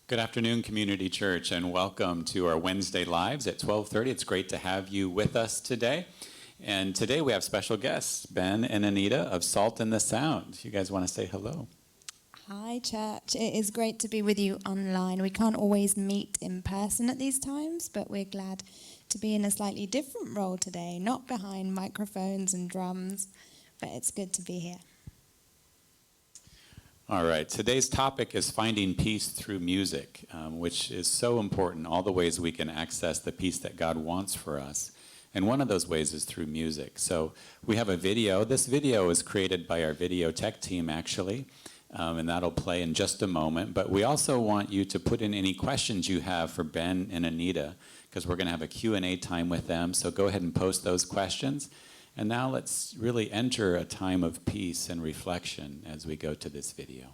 Good afternoon, Community Church, and welcome to our Wednesday Lives at 12:30. It's great to have you with us today. And today we have special guests, Ben and Anita of Salt and the Sound. You guys want to say hello? Hi, church. It is great to be with you online. We can't always meet in person at these times, but we're glad to be in a slightly different role today, not behind microphones and drums, but it's good to be here. All right, today's topic is finding peace through music, which is so important, all the ways we can access the peace that God wants for us. And one of those ways is through music. So we have a video. This video is created by our video tech team, actually, and that'll play in just a moment. But we also want you to put in any questions you have for Ben and Anita, because we're going to have a Q&A time with them. So go ahead and post those questions. And now let's really enter a time of peace and reflection as we go to this video.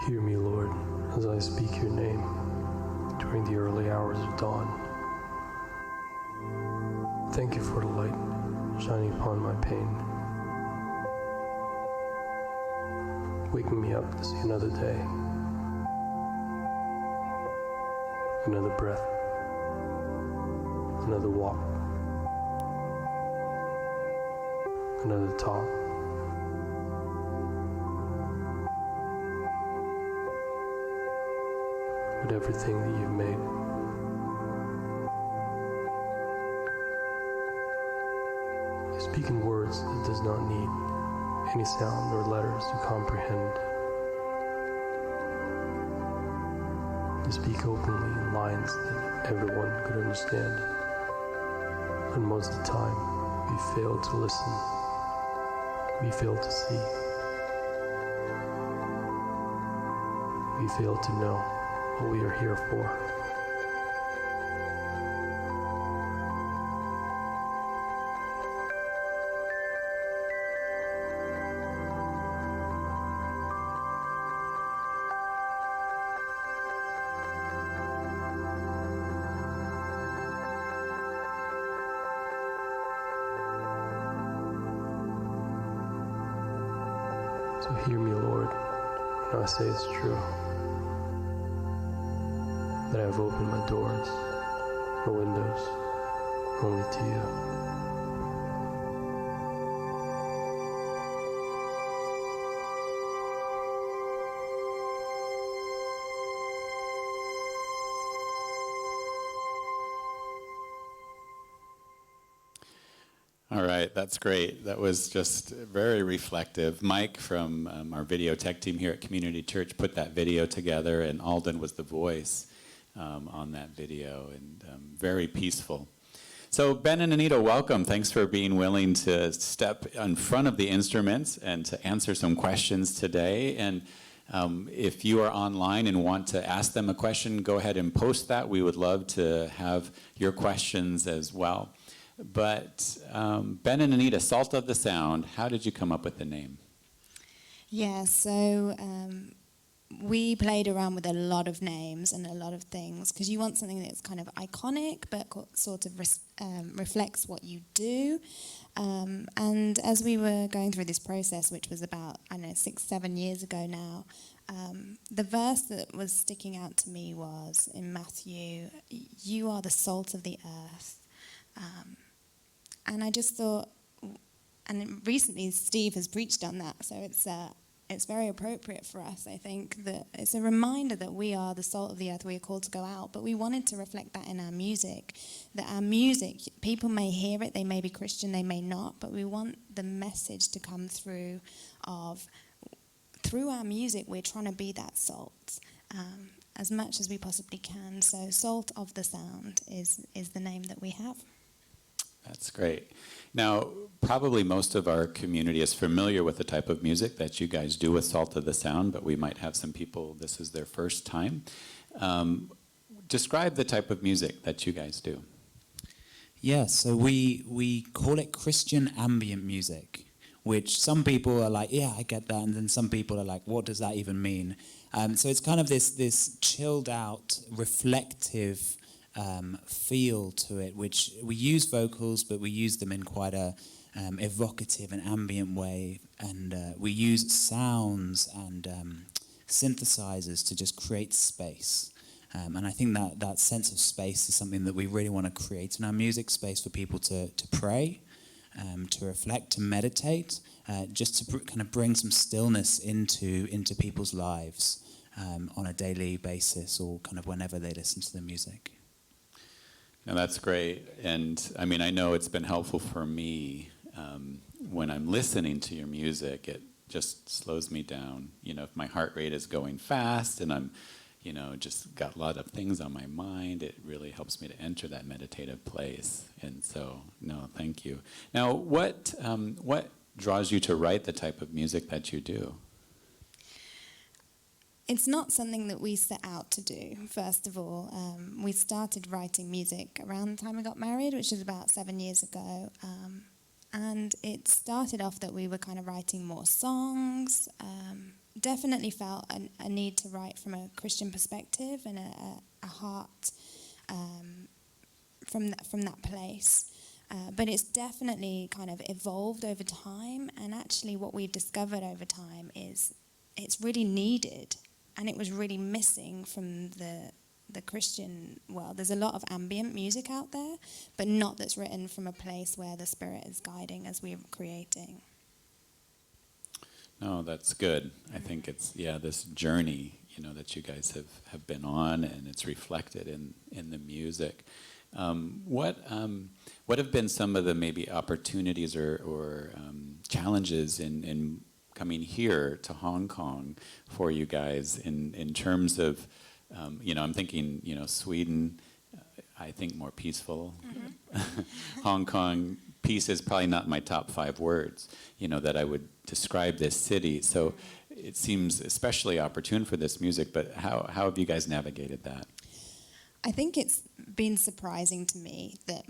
Hear me, Lord, as I speak your name during the early hours of dawn. Thank you for the light shining upon my pain, waking me up to see another day. Another breath, another walk, another talk. With everything that you've made. You speak in words that does not need any sound or letters to comprehend. To speak openly in lines that everyone could understand. And most of the time, we fail to listen. We fail to see. We fail to know what we are here for. So hear me, Lord, when I say it's true, that I have opened my doors, my windows, only to you. All right, that's great. That was just very reflective. Mike from our video tech team here at Community Church put that video together, and Alden was the voice on that video, and very peaceful. So Ben and Anita, welcome. Thanks for being willing to step in front of the instruments and to answer some questions today. And if you are online and want to ask them a question, go ahead and post that. We would love to have your questions as well. But Ben and Anita, Salt of the Sound, how did you come up with the name? Yeah, so we played around with a lot of names and a lot of things because you want something that's kind of iconic but sort of reflects what you do. And as we were going through this process, which was about, 6-7 years ago now, the verse that was sticking out to me was in Matthew, "You are the salt of the earth." And I just thought, and recently Steve has preached on that, so it's very appropriate for us. I think that it's a reminder that we are the salt of the earth. We are called to go out, but we wanted to reflect that in our music. That our music, people may hear it, they may be Christian, they may not, but we want the message to come through through our music. We're trying to be that salt as much as we possibly can. So Salt of the Sound is the name that we have. That's great. Now, probably most of our community is familiar with the type of music that you guys do with Salt of the Sound, but we might have some people, this is their first time. Describe the type of music that you guys do. Yeah, so we call it Christian ambient music, which some people are like, yeah, I get that, and then some people are like, what does that even mean? So it's kind of this chilled out, reflective feel to it, which we use vocals, but we use them in quite a evocative and ambient way, and we use sounds and synthesizers to just create space. And I think that sense of space is something that we really want to create in our music, space for people to pray, to reflect, to meditate, just to kind of bring some stillness into people's lives on a daily basis, or kind of whenever they listen to the music. No, that's great. And I mean, I know it's been helpful for me when I'm listening to your music. It just slows me down. You know, if my heart rate is going fast and I'm, you know, just got a lot of things on my mind, it really helps me to enter that meditative place. And so, no, thank you. Now, what draws you to write the type of music that you do? It's not something that we set out to do, first of all. We started writing music around the time we got married, which was about 7 years ago. And it started off that we were kind of writing more songs. Definitely felt a need to write from a Christian perspective and a heart from that place. But it's definitely kind of evolved over time. And actually what we've discovered over time is it's really needed. And it was really missing from the Christian world. There's a lot of ambient music out there, but not that's written from a place where the Spirit is guiding as we're creating. No, that's good. I think it's, this journey, you know, that you guys have been on, and it's reflected in the music. What have been some of the maybe opportunities or challenges in coming here to Hong Kong for you guys in terms of, you know, I'm thinking, you know, Sweden, I think more peaceful. Mm-hmm. Hong Kong, peace is probably not my top 5 words, you know, that I would describe this city. So it seems especially opportune for this music, but how have you guys navigated that? I think it's been surprising to me that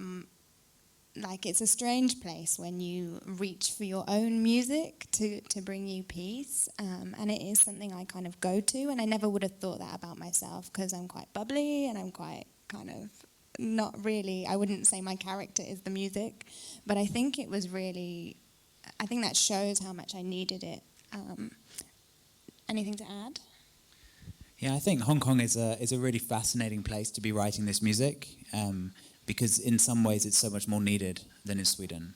like it's a strange place when you reach for your own music to bring you peace, and it is something I kind of go to, and I never would have thought that about myself because I'm quite bubbly and I'm quite kind of not really, I wouldn't say my character is the music, but I think it was really, I think that shows how much I needed it. Anything to add? Yeah, I think Hong Kong is a really fascinating place to be writing this music. Because in some ways it's so much more needed than in Sweden.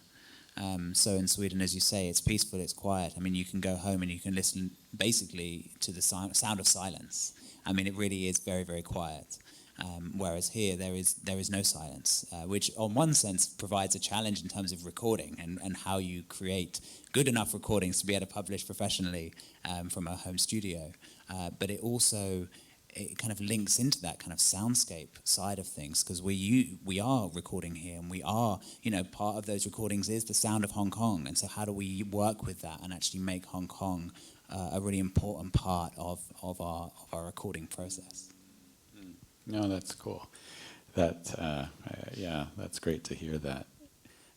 So in Sweden, as you say, it's peaceful, it's quiet. I mean, you can go home and you can listen basically to the sound of silence. I mean, it really is very, very quiet. Whereas here, there is no silence, which on one sense provides a challenge in terms of recording and how you create good enough recordings to be able to publish professionally from a home studio. But it also kind of links into that kind of soundscape side of things, because we are recording here, and we are, you know, part of those recordings is the sound of Hong Kong. And so how do we work with that and actually make Hong Kong a really important part of our recording process? No, that's cool. That's great to hear that.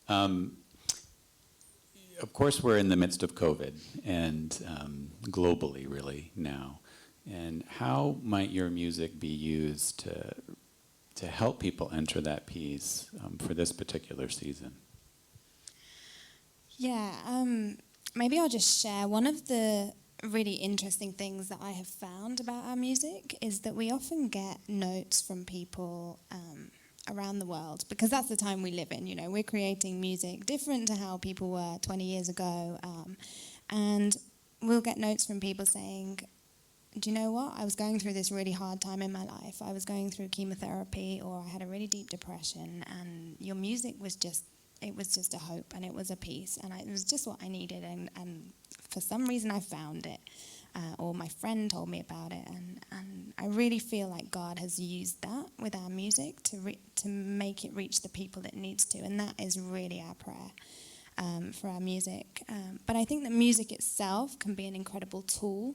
Of course, we're in the midst of COVID, and globally, really, now. And how might your music be used to help people enter that peace for this particular season? Yeah, maybe I'll just share one of the really interesting things that I have found about our music is that we often get notes from people around the world, because that's the time we live in. You know, we're creating music different to how people were 20 years ago, and we'll get notes from people saying, do you know what? I was going through this really hard time in my life. I was going through chemotherapy, or I had a really deep depression, and your music was just a hope, and it was a peace, and it was just what I needed, and for some reason I found it, or my friend told me about it, and I really feel like God has used that with our music to make it reach the people it needs to, and that is really our prayer for our music. But I think that music itself can be an incredible tool.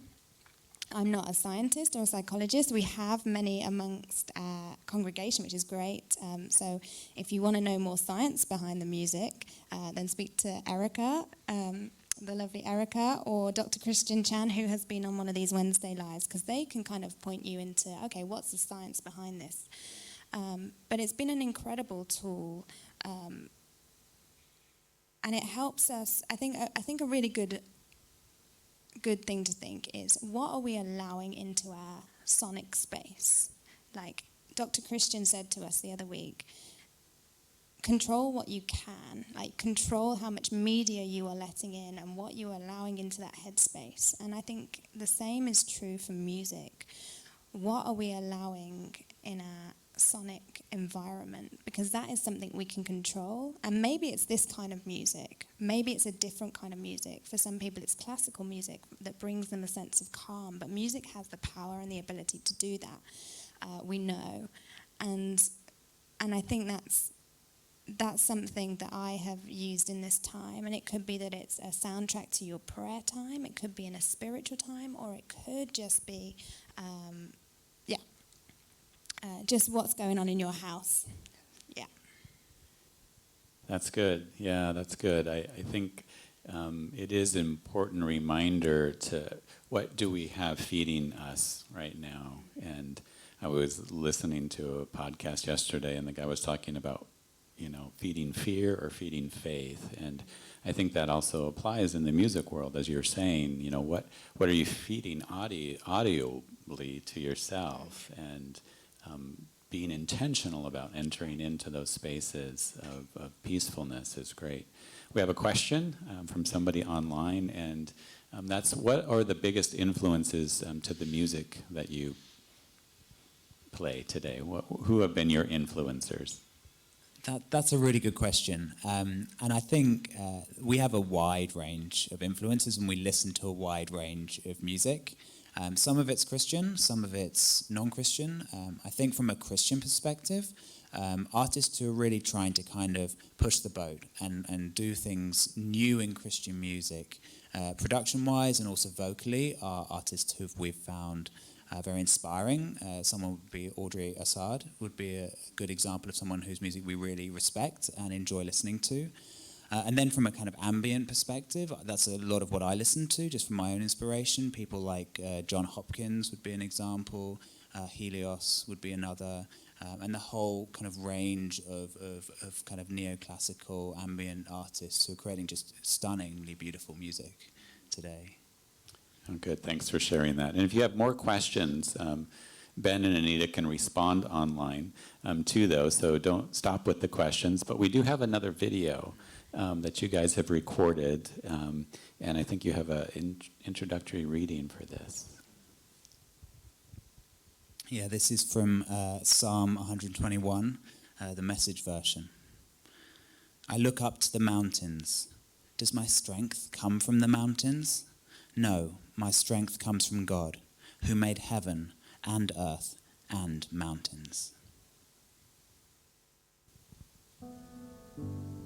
I'm not a scientist or a psychologist. We have many amongst our congregation, which is great. So if you want to know more science behind the music, then speak to Erica, the lovely Erica, or Dr. Christian Chan, who has been on one of these Wednesday Lives, because they can kind of point you into, okay, what's the science behind this? But it's been an incredible tool. and it helps us. I think a really good thing to think is, what are we allowing into our sonic space? Like Dr. Christian said to us the other week, control what you can, like control how much media you are letting in and what you are allowing into that headspace. And I think the same is true for music. What are we allowing in our sonic environment? Because that is something we can control. And maybe it's this kind of music. Maybe it's a different kind of music. For some people it's classical music that brings them a sense of calm. But music has the power and the ability to do that, we know. And I think that's something that I have used in this time. And it could be that it's a soundtrack to your prayer time. It could be in a spiritual time. Or it could just be, just what's going on in your house. Yeah. That's good. Yeah, that's good. I think it is an important reminder to what do we have feeding us right now. And I was listening to a podcast yesterday, and the guy was talking about, feeding fear or feeding faith. And I think that also applies in the music world, as you're saying. What are you feeding audibly to yourself? And being intentional about entering into those spaces of peacefulness is great. We have a question from somebody online, and that's, what are the biggest influences to the music that you play today? Who have been your influencers? That's a really good question. And I think we have a wide range of influences, and we listen to a wide range of music. Some of it's Christian, some of it's non-Christian. I think from a Christian perspective, artists who are really trying to kind of push the boat and do things new in Christian music, production-wise and also vocally, are artists who we've found very inspiring. Someone would be Audrey Assad, would be a good example of someone whose music we really respect and enjoy listening to. And then from a kind of ambient perspective, that's a lot of what I listen to, just from my own inspiration. People like John Hopkins would be an example, Helios would be another, and the whole kind of range of kind of neoclassical ambient artists who are creating just stunningly beautiful music today. Oh, good. Thanks for sharing that. And if you have more questions, Ben and Anita can respond online to those, so don't stop with the questions. But we do have another video that you guys have recorded, and I think you have an introductory reading for this. Yeah, this is from Psalm 121, the Message version. I look up to the mountains. Does my strength come from the mountains? No, my strength comes from God, who made heaven and earth and mountains. Ooh.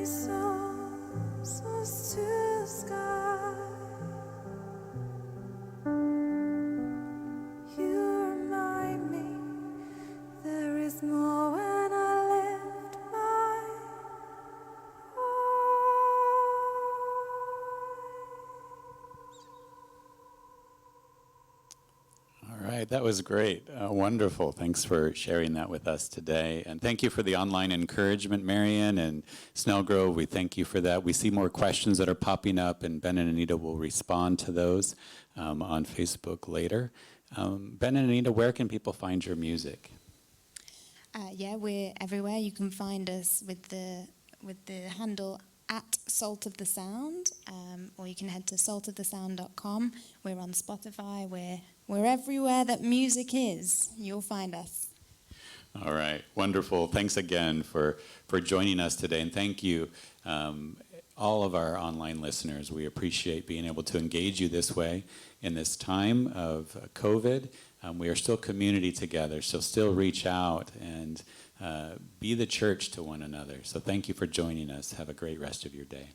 soars to the sky. You remind me there is more when I lift my All right, that was great. Wonderful. Thanks for sharing that with us today. And thank you for the online encouragement, Marion and Snellgrove. We thank you for that. We see more questions that are popping up, and Ben and Anita will respond to those on Facebook later. Ben and Anita, where can people find your music? Yeah, we're everywhere. You can find us with the handle at Salt of the Sound, or you can head to saltofthesound.com. We're on Spotify. We're everywhere that music is. You'll find us. All right, wonderful. Thanks again for joining us today, and thank you, all of our online listeners. We appreciate being able to engage you this way in this time of COVID. We are still community together, so still reach out and be the church to one another. So thank you for joining us. Have a great rest of your day.